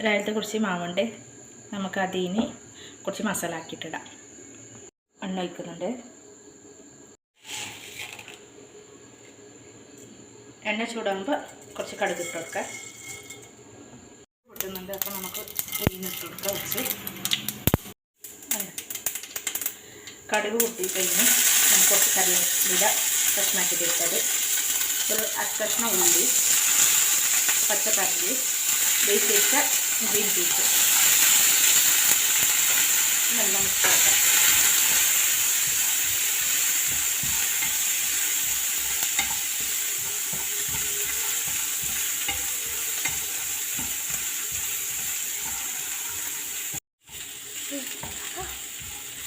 രാവിലത്തെ കുറച്ച് മാവുണ്ട്, നമുക്ക് അതിന് കുറച്ച് മസാല ആക്കിയിട്ടിടാം. എണ്ണ ഒഴിക്കുന്നുണ്ട്. എണ്ണ ചൂടാകുമ്പോൾ കുറച്ച് കടുക് ഇട്ട് കൊടുക്കാം. പൊട്ടുന്നുണ്ട്, അപ്പോൾ നമുക്ക് ഉഴുന്നിട്ട് കൊടുക്കാം. വെച്ച് കടുക് പൊട്ടി കഴിഞ്ഞ് നമുക്ക് കുറച്ച് കറിവേപ്പില കഷ്ണാക്കിയിട്ട് ഇട്ടത്, ഒരു അരക്കഷ്ണം ഉള്ളി, പച്ചക്കറി, വേവിച്ച് വെച്ച ഗ്രീൻ പീസ് നല്ല മിക്സ് ആക്കാം.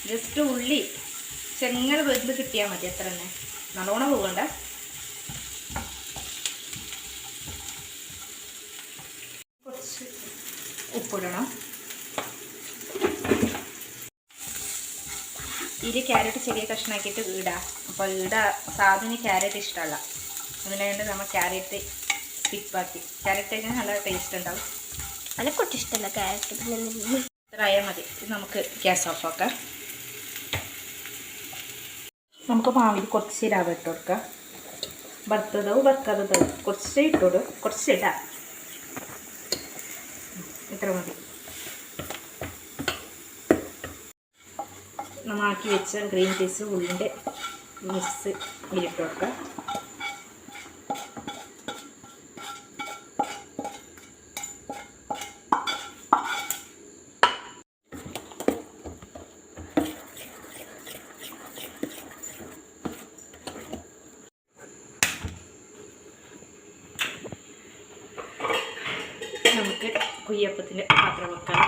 ജസ്റ്റ് ഉള്ളി ചെങ്ങനെ വെന്ത് കിട്ടിയാൽ മതി, അത്ര തന്നെ, നല്ലോണം പോകണ്ട. കുറച്ച് ഉപ്പിടണം. ഇതിൽ ക്യാരറ്റ് ചെറിയ കഷ്ണാക്കിയിട്ട് ഇടാം. അപ്പോൾ സാധനം ക്യാരറ്റ് ഇഷ്ടമല്ല, അതിനുവേണ്ടി നമ്മൾ ക്യാരറ്റ് സ്കിപ്പാക്കി. ക്യാരറ്റ് കഴിഞ്ഞാൽ നല്ല ടേസ്റ്റ് ഉണ്ടാവും. അനക്കൊട്ടും ഇഷ്ടമല്ല ക്യാരറ്റ്. പിന്നെ ഇത്ര ആയാൽ മതി. ഇത് നമുക്ക് ഗ്യാസ് ഓഫ് ആക്കാം. നമുക്ക് മാവിൽ കുറച്ച് രവ ഇട്ട് കൊടുക്കാം. വറുത്തതോ വറുക്കാത്തതോ കുറച്ച് ഇട്ടോട്, കുറച്ച് ഇടാം. ഇത്ര മതി. നമ്മൾ ആക്കി വെച്ച ഗ്രീൻ പീസ് ഉള്ളിൻ്റെ മിക്സ് ഇതിലിട്ട് കൊടുക്കാം. നമുക്ക് കുയ്യപ്പത്തിൻ്റെ പാത്രം വെക്കാം.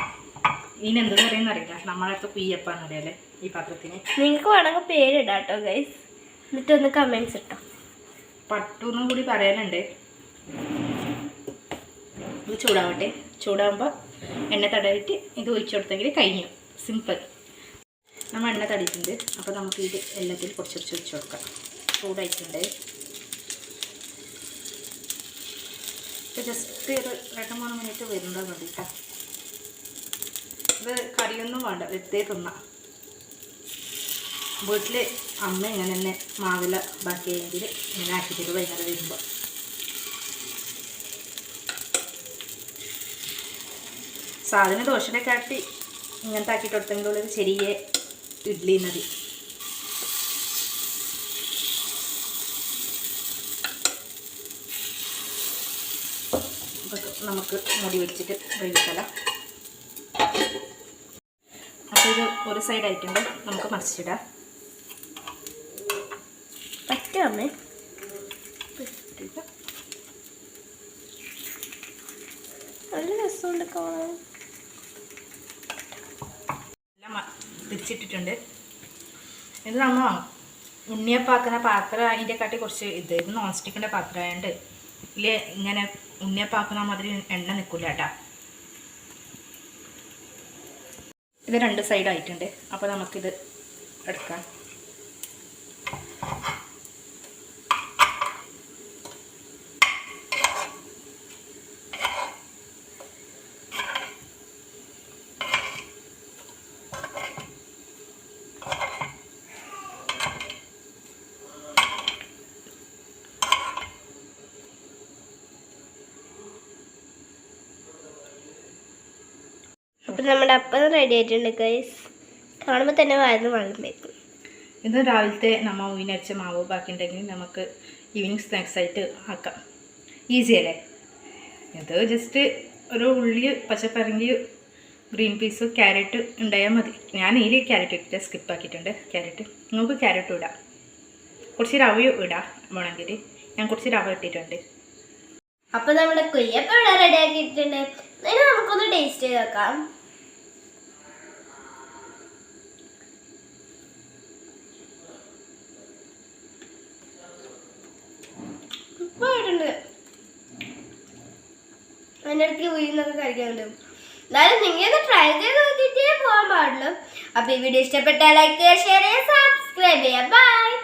ഇതിനെന്തെന്ന് പറയുന്ന അറിയില്ല, നമ്മളടുത്ത് കുയ്യപ്പാന്ന് അറിയാലേ ഈ പാത്രത്തിന്. നിങ്ങൾക്ക് വേണമെങ്കിൽ പേരിടാം കേട്ടോ ഗൈസ്, എന്നിട്ടൊന്ന് കമൻസ് ഇട്ടോ. പട്ടൂന്നും കൂടി പറയാനുണ്ട്. ഇത് ചൂടാവട്ടെ. ചൂടാകുമ്പോൾ എണ്ണ തടവിട്ട് ഇത് ഒഴിച്ചു കൊടുത്തെങ്കിൽ കഴിഞ്ഞു. സിമ്പിൾ. നമ്മൾ എണ്ണ തടിയിട്ടുണ്ട്, അപ്പോൾ നമുക്ക് ഇത് എല്ലാത്തിലും കുറച്ച് കുറച്ച് ഒഴിച്ചു കൊടുക്കാം. ചൂടായിട്ടുണ്ട്. ജസ്റ്റ് ഒരു 2-3 മിനിറ്റ് വരുന്നത് മതി കേട്ടോ. ഇത് കറിയൊന്നും വേണ്ട, വെറുതെ തിന്നാം. വീട്ടിൽ അമ്മ ഇങ്ങനെ തന്നെ മാവില ബാക്കിയെങ്കിൽ ഇങ്ങനെ ആക്കിയിട്ട് വൈകുന്നേരം വരുമ്പോൾ. സാധനം ദോശനെ കാട്ടി ഇങ്ങനത്തെ ആക്കിയിട്ട് കൊടുത്തെങ്കിലുള്ളത് ചെറിയ ഇഡ്ഡലി മതി. നമുക്ക് മുടി വെച്ചിട്ട് വേവിക്കാം. അപ്പോൾ ഇത് ഒരു സൈഡ് ആയിട്ടുണ്ട്, നമുക്ക് മറിച്ചിടാം. പറ്റാമേ നല്ല രസമുണ്ട് കാണാൻ. എല്ലാം തിരിച്ചിട്ടിട്ടുണ്ട്. ഇത് നമ്മൾ ഉണ്ണിയപ്പാക്കുന്ന പാത്രം അതിൻ്റെ കാട്ടി കുറച്ച് ഇത് നോൺ സ്റ്റിക്കിൻ്റെ പാത്രം ആയതുകൊണ്ട് ഇല്ല ഇങ്ങനെ ഉണ്ണിയപ്പാക്കുന്ന മാതിരി എണ്ണ നിൽക്കില്ല കേട്ടോ. ഇത് 2 സൈഡായിട്ടുണ്ട്, അപ്പോൾ നമുക്കിത് എടുക്കാം. അപ്പം നമ്മുടെ അപ്പം റെഡി ആയിട്ടുണ്ട് ഗൈസ്. കാണുമ്പോൾ തന്നെ വായന്ന് വെള്ളം വയ്ക്കും. ഇത് രാവിലത്തെ നമ്മൾ ഉയിനരച്ച മാവ് ബാക്കി ഉണ്ടെങ്കിൽ നമുക്ക് ഈവനിങ് സ്നാക്സ് ആയിട്ട് ആക്കാം. ഈസി അല്ലേ? ഇത് ജസ്റ്റ് ഒരു ഉള്ളി, പച്ചപ്പരങ്കി, ഗ്രീൻ പീസ്, ക്യാരറ്റ് ഉണ്ടായാൽ മതി. ഞാൻ ഇതിൽ ക്യാരറ്റ് ഇട്ടിട്ട് സ്കിപ്പാക്കിയിട്ടുണ്ട്. ക്യാരറ്റ് നിങ്ങൾക്ക് ക്യാരറ്റും ഇടാം, കുറച്ച് റവയും ഇടാം വേണമെങ്കിൽ. ഞാൻ കുറച്ച് റവ ഇട്ടിട്ടുണ്ട്. അപ്പോൾ നമ്മുടെ കുയ്യപ്പം ഇവിടെ റെഡി ആക്കിയിട്ടുണ്ട്. ഇനി നമുക്കൊന്ന് ടേസ്റ്റ് ചെയ്ത് നോക്കാം. ഉപ്പായിട്ടുണ്ട്. അതിൻ്റെ ഇടയ്ക്ക് ഉയർന്നൊക്കെ കഴിക്കാനുണ്ട്. എന്തായാലും നിങ്ങൾ ട്രൈ ചെയ്ത് നോക്കിയിട്ടേ പോകാൻ പാടുള്ളൂ. അപ്പോൾ ഈ വീഡിയോ ഇഷ്ടപ്പെട്ടാൽ ലൈക്ക് ചെയ്യുക, ഷെയർ ചെയ്യുക, സബ്സ്ക്രൈബ് ചെയ്യുക. ബൈ.